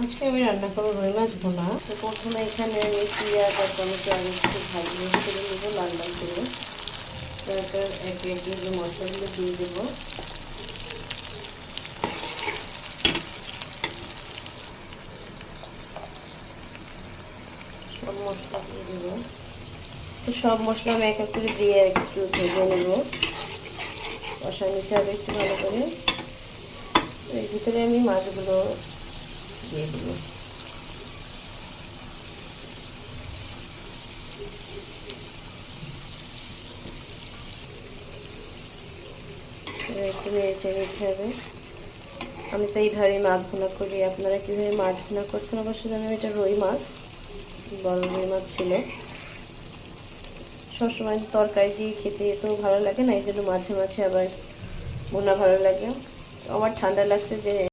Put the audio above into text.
আজকে আমি রান্না করবো রুই মাছ ভুনা। তো প্রথমে এখানে আমি পেঁয়াজ আর টমেটো আগে একটু ভাজিয়ে করে নেবো লাল লাল করে। তারপর একে একে যে মশলাগুলো দিয়ে দেবো। সব মশলা দিয়ে দেবো। তো সব মশলা আমি এক এক করে দিয়ে একটু ভেজে নেবো, কষায় নিতে হবে একটু ভালো করে। এর ভিতরে আমি মাছগুলো দিয়ে দেবো। একটু নেড়ে চেড়ে নিতে হবে। আমি তো এইভাবে মাছ ভুনা করি, আপনারা কীভাবে মাছ ভুনা করছেন অবশ্যই জানেন। এটা রুই মাছ, বড় রুই মাছ ছিল। সবসময় তরকারি দিয়ে খেতে তো ভালো লাগে না, এই জন্য মাঝে মাঝে আবার ভুনা ভালো লাগে। আমার ঠান্ডা লাগছে যে